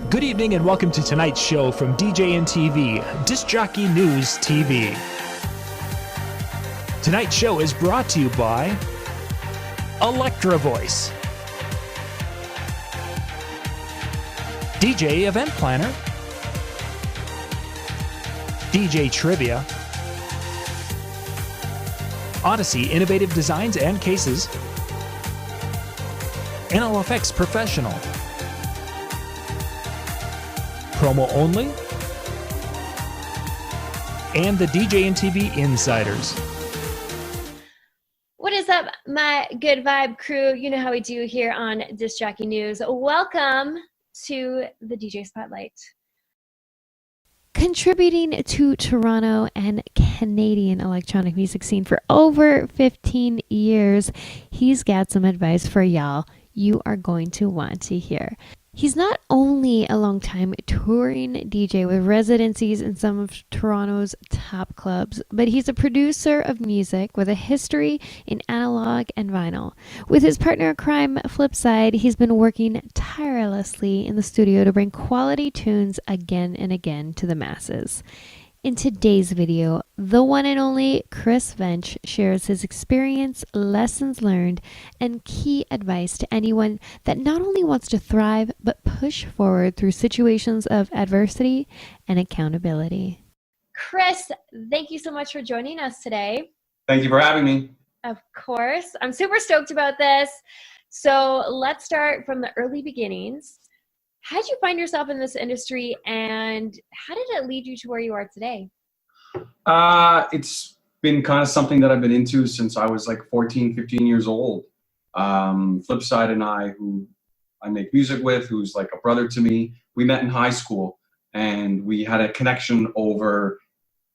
Good evening and welcome to tonight's show from DJNTV, Disc Jockey News TV. Tonight's show is brought to you by Electra Voice, DJ Event Planner, DJ Trivia, Odyssey Innovative Designs and Cases, NLFX Professional, Promo Only, and the DJNTV Insiders. What is up, my good vibe crew? You know how we do here on Disc Jockey News. Welcome to the DJ Spotlight. Contributing to Toronto and Canadian electronic music scene for over 15 years, he's got some advice for y'all you are going to want to hear. He's not only a long-time touring DJ with residencies in some of Toronto's top clubs, but he's a producer of music with a history in analog and vinyl. With his partner in crime, Flipside, he's been working tirelessly in the studio to bring quality tunes again and again to the masses. In today's video, the one and only Chris Vench shares his experience, lessons learned, and key advice to anyone that not only wants to thrive, but push forward through situations of adversity and accountability. Chris, thank you so much for joining us today. Thank you for having me. Of course. I'm super stoked about this. So let's start from the early beginnings. How did you find yourself in this industry, and how did it lead you to where you are today? It's been kind of something that I've been into since I was like 14, 15 years old. Flipside and I, who I make music with, who's like a brother to me, we met in high school, and we had a connection over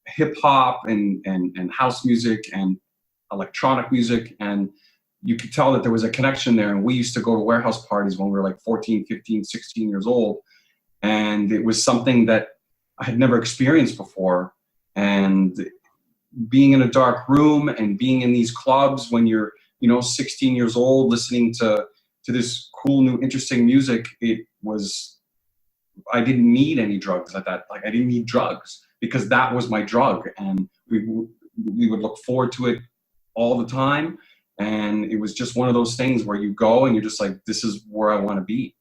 hip hop and house music and electronic music, and you could tell that there was a connection there. And we used to go to warehouse parties when we were like 14, 15, 16 years old. And it was something that I had never experienced before. And being in a dark room and being in these clubs when you're, 16 years old, listening to this cool, new, interesting music, I didn't need any drugs at that. Like, I didn't need drugs because that was my drug. And we would look forward to it all the time. And it was just one of those things where you go and you're just like, this is where I want to be.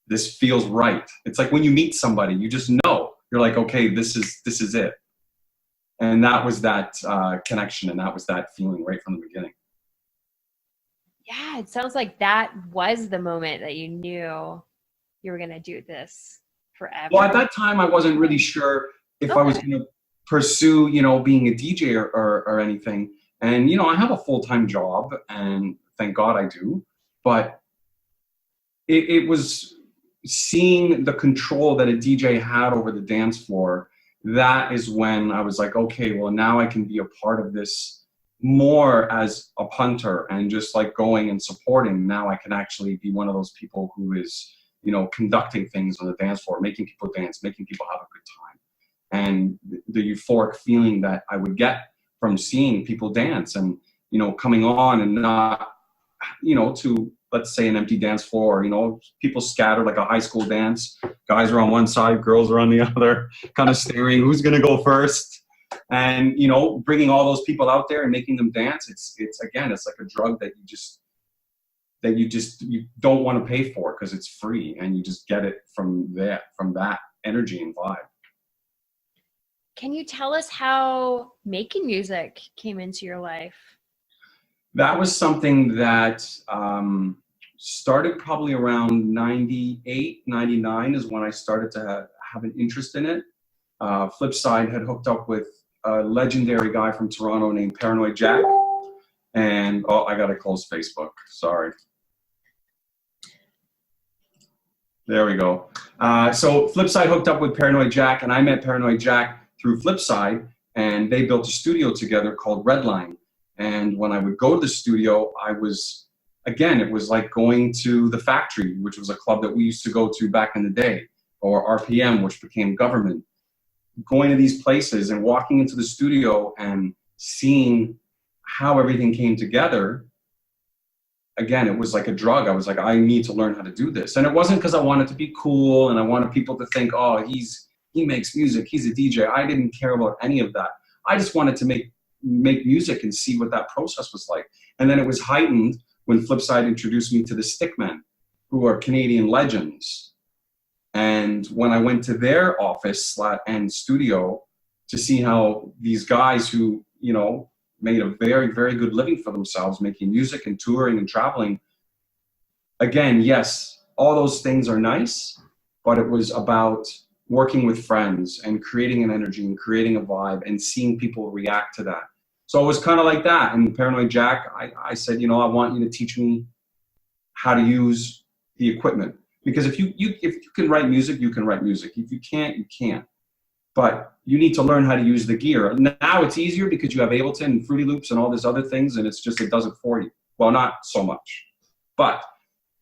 This feels right. It's like when you meet somebody, you just know. You're like, okay, this is it. And that was that connection, and that was that feeling right from the beginning. Yeah, it sounds like that was the moment that you knew you were going to do this forever. Well, at that time, I wasn't really sure if I was going to pursue, being a DJ or anything. And, I have a full-time job, and thank God I do. But it was seeing the control that a DJ had over the dance floor. That is when I was like, okay, well, now I can be a part of this more as a punter and just like going and supporting. Now I can actually be one of those people who is, conducting things on the dance floor, making people dance, making people have a good time. And the euphoric feeling that I would get from seeing people dance and, coming on and not, to, let's say, an empty dance floor, people scattered like a high school dance. Guys are on one side, girls are on the other, kind of staring, who's going to go first? And, bringing all those people out there and making them dance. It's like a drug that you don't want to pay for because it's free, and you just get it from that energy and vibe. Can you tell us how making music came into your life? That was something that started probably around 98, 99 is when I started to have an interest in it. Flipside had hooked up with a legendary guy from Toronto named Paranoid Jack. And, I got to close Facebook. Sorry. There we go. So Flipside hooked up with Paranoid Jack, and I met Paranoid Jack through Flipside, and they built a studio together called Redline. And when I would go to the studio, it was like going to the Factory, which was a club that we used to go to back in the day, or RPM, which became Government. Going to these places and walking into the studio and seeing how everything came together again, it was like a drug. I was like, I need to learn how to do this. And it wasn't because I wanted to be cool and I wanted people to think, oh, he makes music, he's a DJ. I didn't care about any of that. I just wanted to make music and see what that process was like. And then it was heightened when Flipside introduced me to the Stickmen, who are Canadian legends. And when I went to their office and studio to see how these guys who, you know, made a very, very good living for themselves, making music and touring and traveling. Again, yes, all those things are nice, but it was about working with friends and creating an energy and creating a vibe and seeing people react to that. So it was kind of like that. And Paranoid Jack, I said, you know, I want you to teach me how to use the equipment. Because if you can write music, you can write music. If you can't, you can't. But you need to learn how to use the gear. Now it's easier because you have Ableton and Fruity Loops and all these other things, and it's just, it does it for you. Well, not so much. But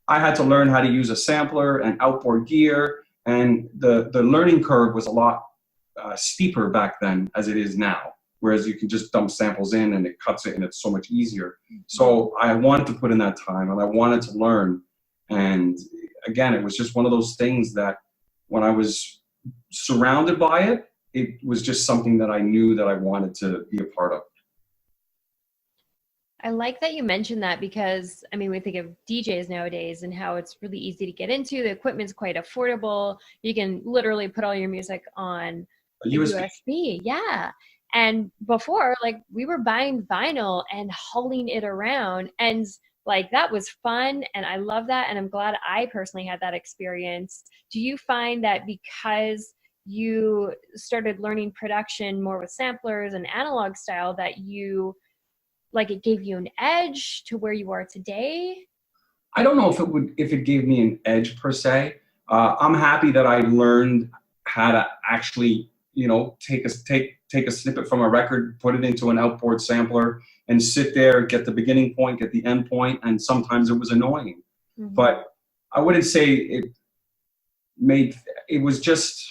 I had to learn how to use a sampler and outboard gear, and the learning curve was a lot steeper back then as it is now. Whereas you can just dump samples in and it cuts it and it's so much easier. So I wanted to put in that time and I wanted to learn. And again, it was just one of those things that when I was surrounded by it, it was just something that I knew that I wanted to be a part of. I like that you mentioned that because, I mean, we think of DJs nowadays and how it's really easy to get into. The equipment's quite affordable. You can literally put all your music on A USB. USB. Yeah. And before, like, we were buying vinyl and hauling it around, and like, that was fun. And I love that. And I'm glad I personally had that experience. Do you find that because you started learning production more with samplers and analog style, that you, like, it gave you an edge to where you are today? I don't know if it gave me an edge per se. I'm happy that I learned how to actually, you know, take a snippet from a record, put it into an outboard sampler, and sit there, get the beginning point, get the end point, and sometimes it was annoying. Mm-hmm. But I wouldn't say it was just,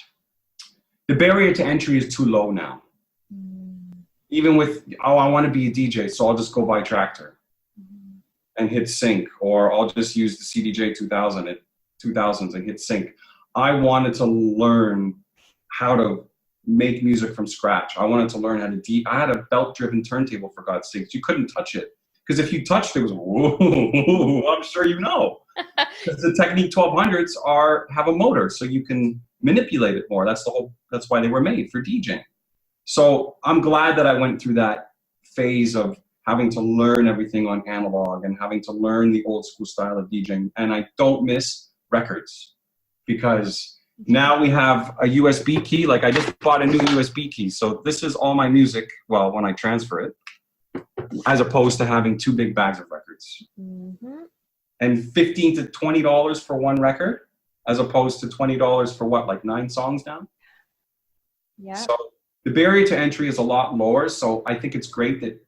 the barrier to entry is too low now. Mm-hmm. Even with, oh, I want to be a DJ, so I'll just go buy Tractor and hit sync, or I'll just use the CDJ 2000s and hit sync. I wanted to learn how to make music from scratch. I wanted to learn how to I had a belt-driven turntable, for God's sakes. You couldn't touch it. Because if you touched it, it was, whoa, I'm sure you know. Because the Technique 1200s have a motor, so you can manipulate it more. That's why they were made, for DJing. So I'm glad that I went through that phase of having to learn everything on analog and having to learn the old school style of DJing. And I don't miss records, because now we have a USB key. Like, I just bought a new USB key. So this is all my music, well, when I transfer it, as opposed to having 2 big bags of records. Mm-hmm. And $15 to $20 for one record, as opposed to $20 for what, like 9 songs now? Yeah. So the barrier to entry is a lot lower. So I think it's great that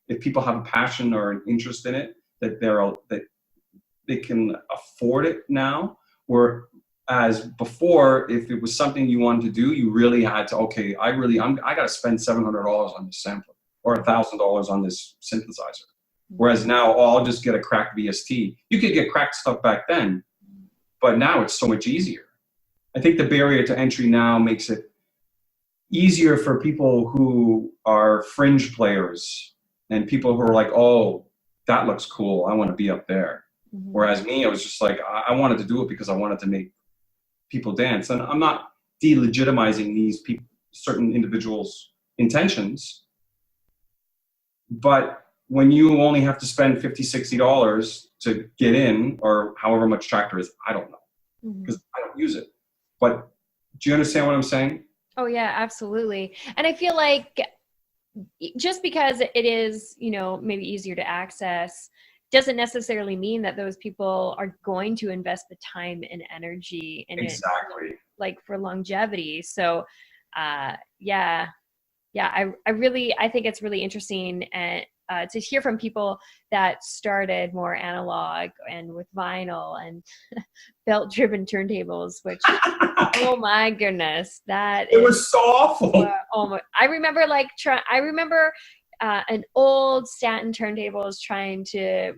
if people have a passion or an interest in it, that they can afford it now. Whereas before, if it was something you wanted to do, you really had to, okay, I got to spend $700 on this sampler or $1,000 on this synthesizer. Whereas now, oh, I'll just get a cracked VST. You could get cracked stuff back then, but now it's so much easier. I think the barrier to entry now makes it easier for people who are fringe players and people who are like, oh, that looks cool, I want to be up there. Mm-hmm. Whereas me, I was just like, I wanted to do it because I wanted to make people dance. And I'm not delegitimizing these certain individuals' intentions, but when you only have to spend $50, $60 to get in, or however much Tractor is, I don't know, because I don't use it. But do you understand what I'm saying? Oh yeah, absolutely. And I feel like just because it is, you know, maybe easier to access, doesn't necessarily mean that those people are going to invest the time and energy in exactly. it, like, for longevity. So I think it's really interesting and to hear from people that started more analog and with vinyl and belt-driven turntables, which oh my goodness, it was so awful. I remember an old Stanton turntable was trying to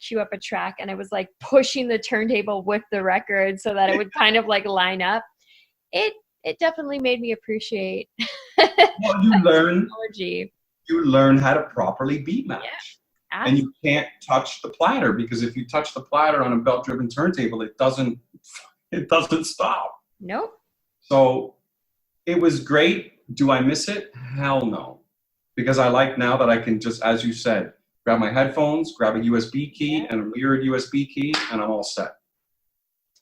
cue up a track, and I was like pushing the turntable with the record so that it would kind of like line up. It definitely made me appreciate Well, technology. you learn how to properly beat match. Yeah, and you can't touch the platter, because if you touch the platter on a belt-driven turntable, it doesn't stop. nope. So it was great. Do I miss it? Hell no. Because I like now that I can just, as you said, grab my headphones, grab a USB key and a mirrored USB key, and I'm all set.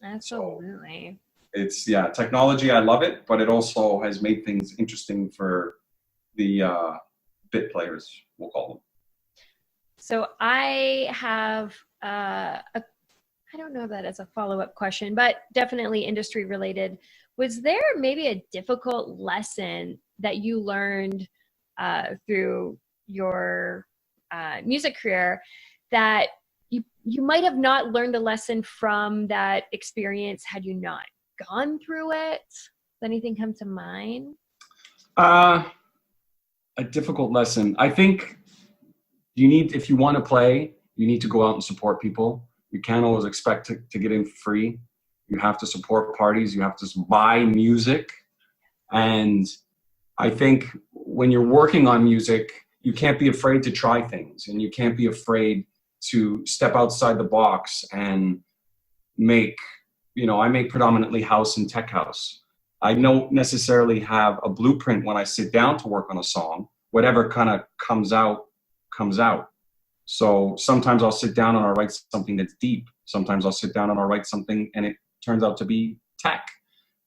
Absolutely. So it's, technology, I love it, but it also has made things interesting for the bit players, we'll call them. So I have I don't know that as a follow-up question, but definitely industry related. Was there maybe a difficult lesson that you learned through your music career that you might have not learned the lesson from that experience had you not gone through it? Does anything come to mind? A difficult lesson. I think if you want to play, you need to go out and support people. You can't always expect to get in free. You have to support parties. You have to buy music. And I think when you're working on music, you can't be afraid to try things, and you can't be afraid to step outside the box and make, I make predominantly house and tech house. I don't necessarily have a blueprint when I sit down to work on a song. Whatever kind of comes out. So sometimes I'll sit down and I'll write something that's deep. Sometimes I'll sit down and I'll write something and it turns out to be tech.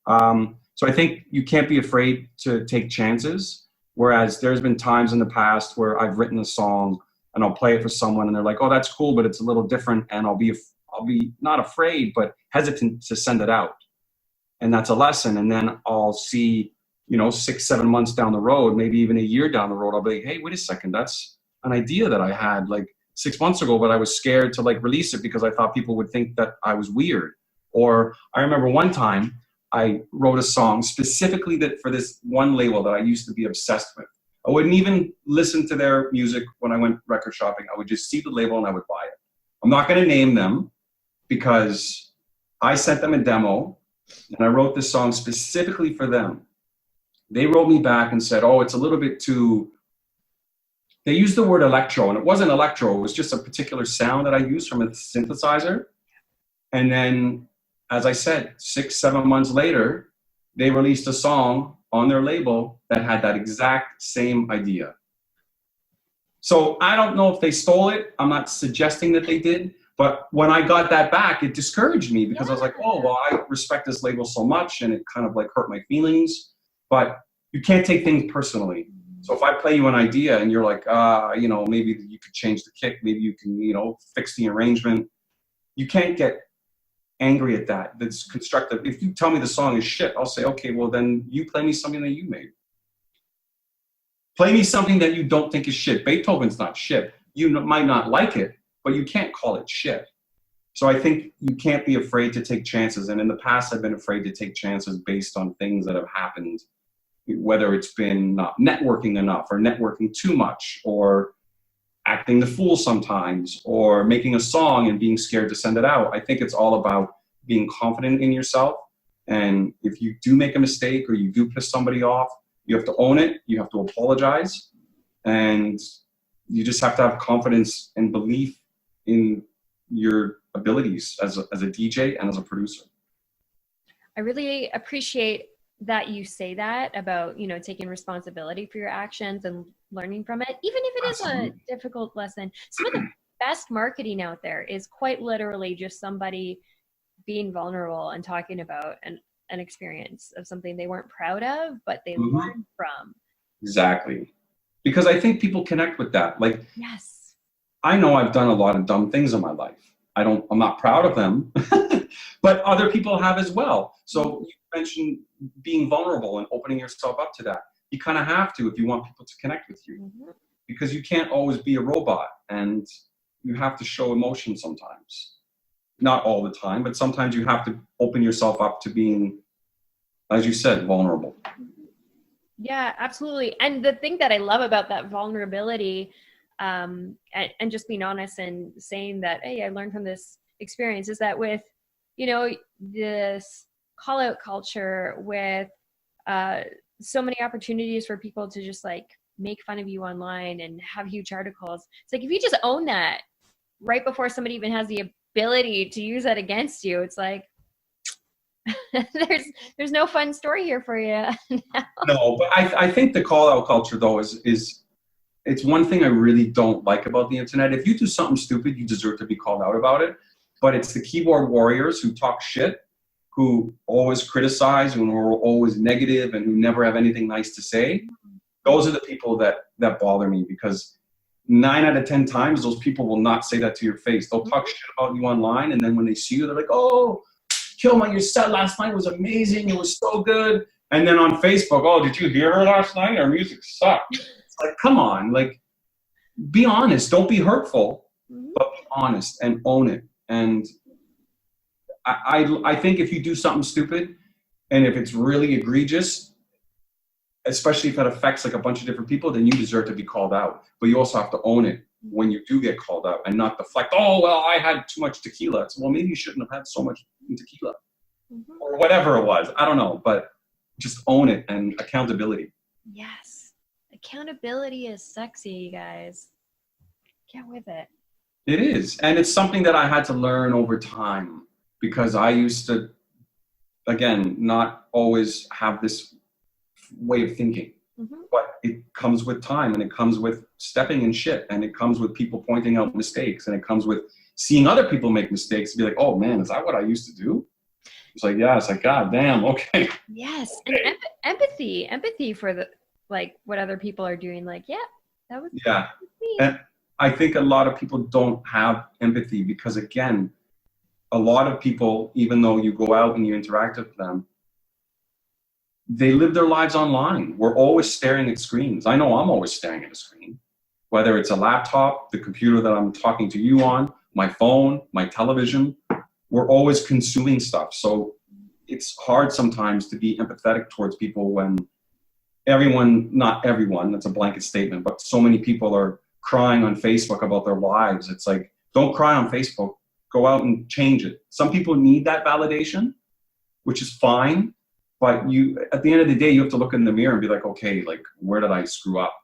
So I think you can't be afraid to take chances. Whereas there's been times in the past where I've written a song and I'll play it for someone and they're like, oh, that's cool, but it's a little different. And I'll be not afraid, but hesitant to send it out. And that's a lesson. And then I'll see, 6-7 months down the road, maybe even a year down the road, I'll be like, hey, wait a second, that's an idea that I had like 6 months ago, but I was scared to like release it because I thought people would think that I was weird. Or I remember one time I wrote a song specifically for this one label that I used to be obsessed with. I wouldn't even listen to their music when I went record shopping. I would just see the label and I would buy it. I'm not going to name them because I sent them a demo and I wrote this song specifically for them. They wrote me back and said, oh, it's a little bit too... They used the word electro, and it wasn't electro. It was just a particular sound that I used from a synthesizer. And then, as I said, 6-7 months later, they released a song on their label that had that exact same idea. So I don't know if they stole it. I'm not suggesting that they did. But when I got that back, it discouraged me because I was like, oh, well, I respect this label so much, and it kind of like hurt my feelings. But you can't take things personally. So if I play you an idea and you're like, maybe you could change the kick, maybe you can, fix the arrangement. You can't get angry at that. That's constructive. If you tell me the song is shit, I'll say, okay, well then you play me something that you made. Play me something that you don't think is shit. Beethoven's not shit. You might not like it, but you can't call it shit. So I think you can't be afraid to take chances. And in the past, I've been afraid to take chances based on things that have happened, whether it's been not networking enough or networking too much or acting the fool sometimes or making a song and being scared to send it out. I think it's all about being confident in yourself. And if you do make a mistake or you do piss somebody off, you have to own it. You have to apologize. And you just have to have confidence and belief in your abilities as a DJ and as a producer. I really appreciate that you say that about, taking responsibility for your actions and learning from it, even if it is a difficult lesson. Some of the best marketing out there is quite literally just somebody being vulnerable and talking about an experience of something they weren't proud of, but they learned from. Exactly. Because I think people connect with that. Like, yes, I know I've done a lot of dumb things in my life. I'm not proud of them, but other people have as well. So you mentioned being vulnerable and opening yourself up to that. You kind of have to if you want people to connect with you, because you can't always be a robot and you have to show emotion sometimes. Not all the time, but sometimes you have to open yourself up to being, as you said, vulnerable. Yeah, absolutely. And the thing that I love about that vulnerability, and just being honest and saying that, hey, I learned from this experience, is that with, you know, this call out culture, with so many opportunities for people to just like make fun of you online and have huge articles. It's like if you just own that right before somebody even has the ability to use that against you, it's like there's no fun story here for you. No, but I think the call out culture though is it's one thing I really don't like about the internet. If you do something stupid, you deserve to be called out about it. But it's the keyboard warriors who talk shit, who always criticize, who are always negative, and who never have anything nice to say. Those are the people that bother me, because 9 out of 10 times those people will not say that to your face. They'll talk shit about you online, and then when they see you, they're like, "Oh, Kilma, your set last night was amazing. It was so good." And then on Facebook, "Oh, did you hear her last night? Her music sucked." It's like, come on, like, be honest. Don't be hurtful, but be honest and own it. And I think if you do something stupid, and if it's really egregious, especially if it affects like a bunch of different people, then you deserve to be called out. But you also have to own it when you do get called out, and not deflect. "Oh, well, I had too much tequila." It's, well, maybe you shouldn't have had so much tequila, or whatever it was. I don't know, but just own it, and accountability. Yes. Accountability is sexy, you guys. Get with it. It is. And it's something that I had to learn over time, because I used to, again, not always have this way of thinking. But it comes with time, and it comes with stepping in shit, and it comes with people pointing out mistakes, and it comes with seeing other people make mistakes and be like, "Oh man, is that what I used to do?" It's like, yeah, it's like, God damn, okay. Yes. Okay. And empathy for the, like, what other people are doing. Like, yeah, that was Yeah. me. And I think a lot of people don't have empathy, because again, a lot of people, even though you go out and you interact with them, they live their lives online. We're always staring at screens. I know I'm always staring at a screen, whether it's a laptop, the computer that I'm talking to you on, my phone, my television. We're always consuming stuff. So it's hard sometimes to be empathetic towards people when everyone, not everyone, that's a blanket statement, but so many people are crying on Facebook about their lives. It's like, don't cry on Facebook. Go out and change it. Some people need that validation, which is fine. But you, at the end of the day, you have to look in the mirror and be like, okay, like, where did I screw up?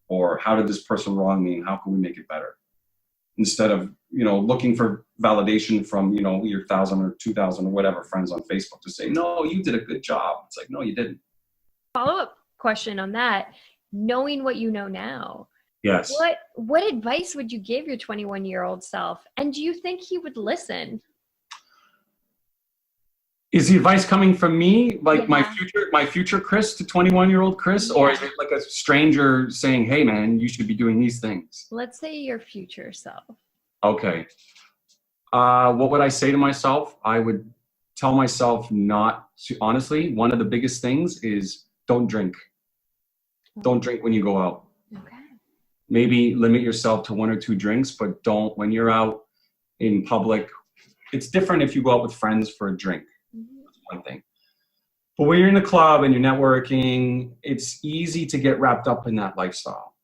Or how did this person wrong me, and how can we make it better? Instead of, you know, looking for validation from, you know, your 1,000 or 2,000 or whatever friends on Facebook to say, "No, you did a good job." It's like, no, you didn't. Follow-up question on that. Knowing what you know now, Yes. what advice would you give your 21-year-old self? And do you think he would listen? Is the advice coming from me, like Yeah. my future Chris to 21-year-old Chris, or is it like a stranger saying, "Hey man, you should be doing these things"? Let's say your future self. Okay. What would I say to myself? I would tell myself not to, honestly, one of the biggest things is don't drink. Don't drink when you go out. Okay. Maybe limit yourself to 1 or 2 drinks, but don't, when you're out in public. It's different if you go out with friends for a drink. That's one thing. But when you're in the club and you're networking, it's easy to get wrapped up in that lifestyle.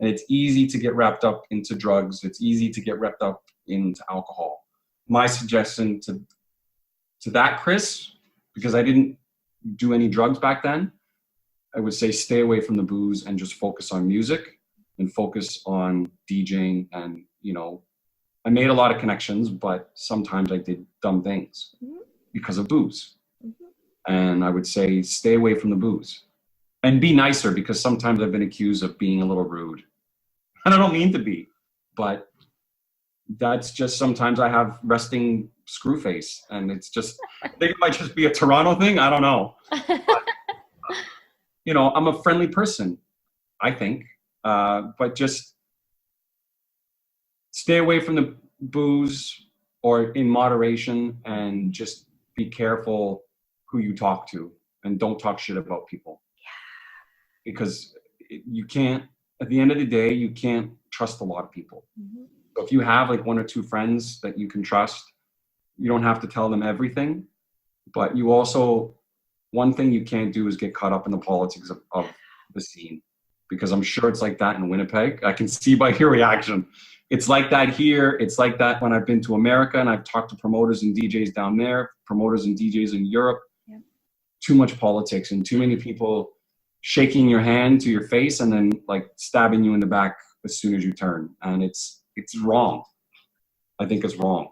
And it's easy to get wrapped up into drugs. It's easy to get wrapped up into alcohol. My suggestion to that, Chris, because I didn't do any drugs back then, I would say stay away from the booze and just focus on music and focus on DJing. And, you know, I made a lot of connections, but sometimes I did dumb things because of booze. And I would say stay away from the booze and be nicer, because sometimes I've been accused of being a little rude. And I don't mean to be, but that's just, sometimes I have resting screw face, and it's just, I think it might just be a Toronto thing. I don't know. But, you know, I'm a friendly person, I think, but just stay away from the booze, or in moderation, and just be careful who you talk to, and don't talk shit about people. Because you can't, at the end of the day, you can't trust a lot of people. So if you have like 1 or 2 friends that you can trust, you don't have to tell them everything. But you also, one thing you can't do is get caught up in the politics of the scene, because I'm sure it's like that in Winnipeg. I can see by your reaction. It's like that here. It's like that when I've been to America and I've talked to promoters and DJs down there, promoters and DJs in Europe. Yep. Too much politics and too many people shaking your hand to your face and then like stabbing you in the back as soon as you turn. And it's wrong. I think it's wrong.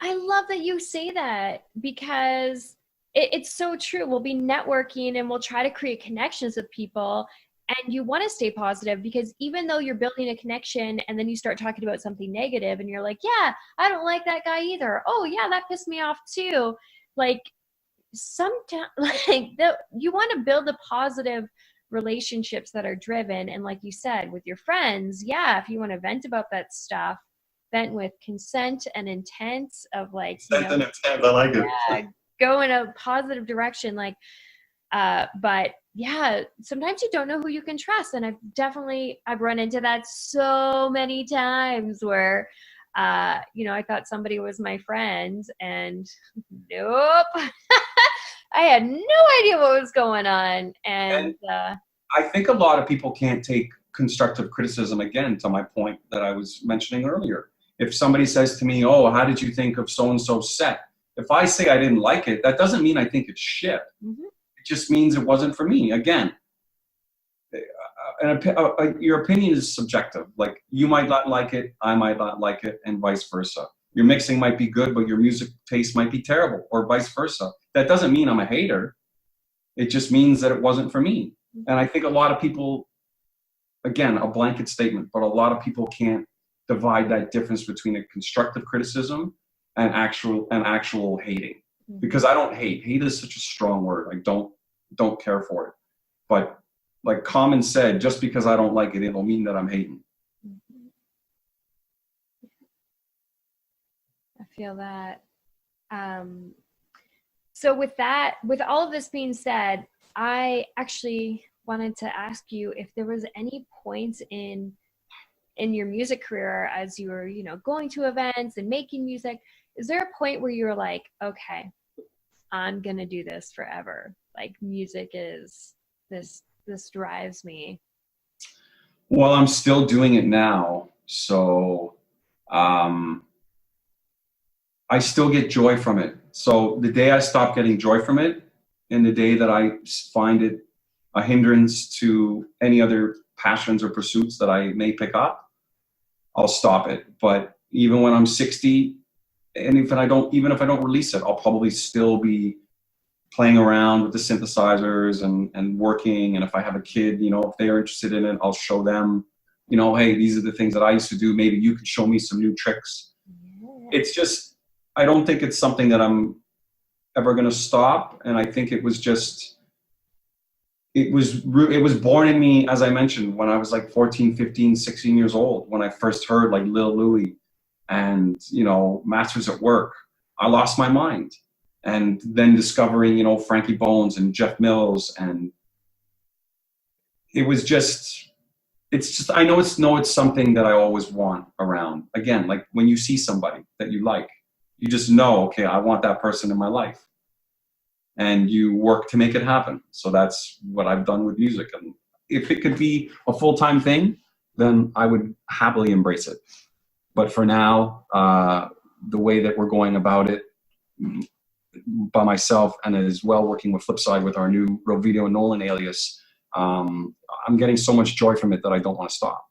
I love that you say that, because it's so true. We'll be networking and we'll try to create connections with people, and you want to stay positive, because even though you're building a connection and then you start talking about something negative and you're like, yeah, I don't like that guy either. Oh yeah, that pissed me off too. Like sometimes you want to build the positive relationships that are driven. And like you said, with your friends, yeah, if you want to vent about that stuff, vent with consent and intent of like, Consent and intent, I like it. Yeah, go in a positive direction. Like, but yeah, sometimes you don't know who you can trust. And I've run into that so many times where, I thought somebody was my friend and nope. I had no idea what was going on. And I think a lot of people can't take constructive criticism, again, to my point that I was mentioning earlier. If somebody says to me, oh, how did you think of so-and-so set? If I say I didn't like it, that doesn't mean I think it's shit. Mm-hmm. It just means it wasn't for me. Again, your opinion is subjective. Like, you might not like it, I might not like it, and vice versa. Your mixing might be good, but your music taste might be terrible, or vice versa. That doesn't mean I'm a hater. It just means that it wasn't for me. And I think a lot of people, again, a blanket statement, but a lot of people can't divide that difference between a constructive criticism and actual hating. Because I don't hate. Hate is such a strong word. I don't care for it. But like Common said, just because I don't like it, it'll mean that I'm hating. I feel that. So with all of this being said, I actually wanted to ask you if there was any points in your music career as you were, going to events and making music. Is there a point where you were like, okay, I'm going to do this forever? Like, music is this drives me. Well, I'm still doing it now. So, I still get joy from it. So the day I stop getting joy from it, and the day that I find it a hindrance to any other passions or pursuits that I may pick up, I'll stop it. But even when I'm 60, and even if I don't release it, I'll probably still be playing around with the synthesizers and working. And if I have a kid, if they're interested in it, I'll show them, hey, these are the things that I used to do. Maybe you could show me some new tricks. Yeah. It's just, I don't think it's something that I'm ever going to stop. And I think it was born in me, as I mentioned, when I was like 14, 15, 16 years old, when I first heard like Lil Louis and, Masters at Work. I lost my mind. And then discovering, Frankie Bones and Jeff Mills, and I know it's something that I always want around. Again, like when you see somebody that you like, you just know, okay, I want that person in my life. And you work to make it happen. So that's what I've done with music. And if it could be a full-time thing, then I would happily embrace it. But for now, the way that we're going about it, by myself, and as well working with Flipside with our new Rovido and Nolan alias, I'm getting so much joy from it that I don't want to stop.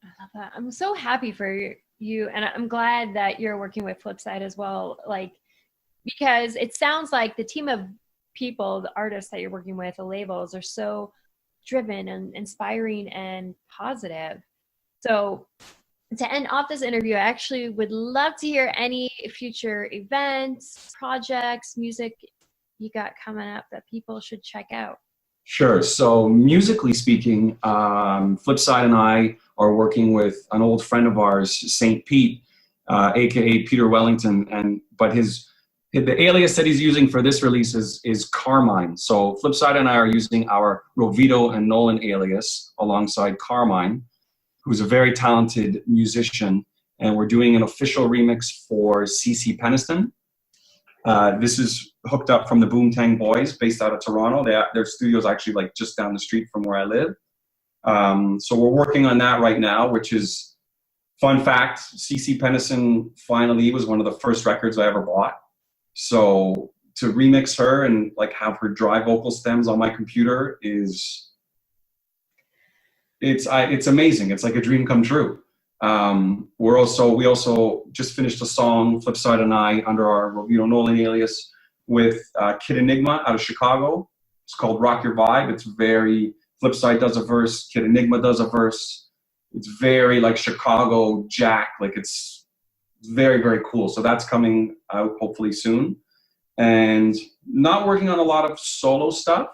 I love that. I'm so happy for you, and I'm glad that you're working with Flipside as well, because it sounds like the team of people, the artists that you're working with, the labels, are so driven and inspiring and positive. So to end off this interview, I actually would love to hear any future events, projects, music you got coming up that people should check out. Sure. So musically speaking, Flipside and I are working with an old friend of ours, St. Pete, aka Peter Wellington, but the alias that he's using for this release is Carmine. So Flipside and I are using our Rovido and Nolan alias alongside Carmine, who's a very talented musician, and we're doing an official remix for CeCe Peniston. This is hooked up from the Boomtang Boys, based out of Toronto. Their studio's actually like just down the street from where I live. So we're working on that right now, which is, fun fact, CeCe Pennison Finally was one of the first records I ever bought. So to remix her and like have her dry vocal stems on my computer it's amazing. It's like a dream come true. We also just finished a song, Flipside and I, under our Rovito Nolan alias, with Kid Enigma out of Chicago. It's called Rock Your Vibe. It's very, Flipside does a verse, Kid Enigma does a verse. It's very like Chicago Jack, like it's very, very cool. So that's coming out hopefully soon. And not working on a lot of solo stuff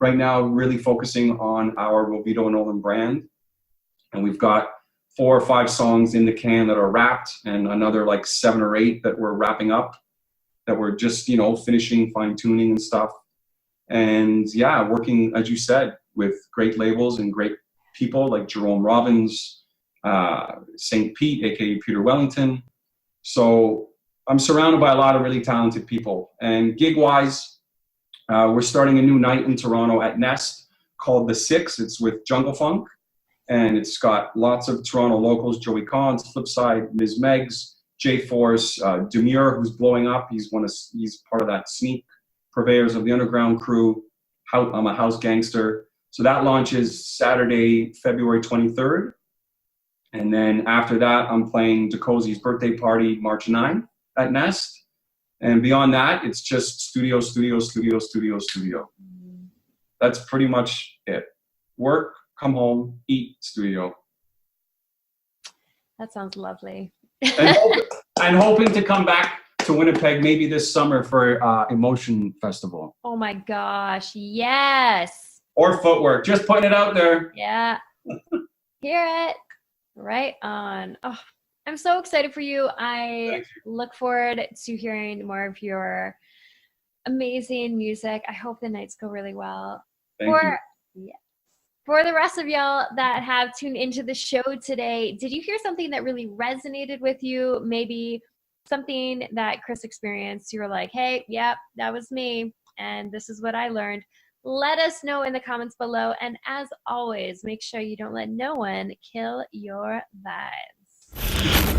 right now, really focusing on our Rovito Nolan brand. And we've got 4 or 5 songs in the can that are wrapped, and another like 7 or 8 that we're wrapping up, that we're just, you know, finishing, fine tuning and stuff. And yeah, working, as you said, with great labels and great people like Jerome Robbins, St. Pete, aka Peter Wellington. So I'm surrounded by a lot of really talented people. And gig-wise, we're starting a new night in Toronto at Nest called The Six. It's with Jungle Funk, and it's got lots of Toronto locals: Joey Cons, Flipside, Ms. Megs, J-Force, Demure, who's blowing up. He's part of that Sneak Purveyors of the Underground crew. I'm a House Gangster. So that launches Saturday, February 23rd. And then after that, I'm playing DeCozy's birthday party, March 9th at Nest. And beyond that, it's just studio. That's pretty much it. Work, come home, eat, studio. That sounds lovely. And hoping to come back to Winnipeg maybe this summer for Emotion Festival. Oh my gosh, yes. Or Footwork, just putting it out there. Yeah. Hear it. Right on. Oh, I'm so excited for you. I look forward to hearing more of your amazing music. I hope the nights go really well. Thank you. Yeah. For the rest of y'all that have tuned into the show today, did you hear something that really resonated with you? Maybe something that Chris experienced. You were like, hey, yep, that was me, and this is what I learned. Let us know in the comments below. And as always, make sure you don't let no one kill your vibes.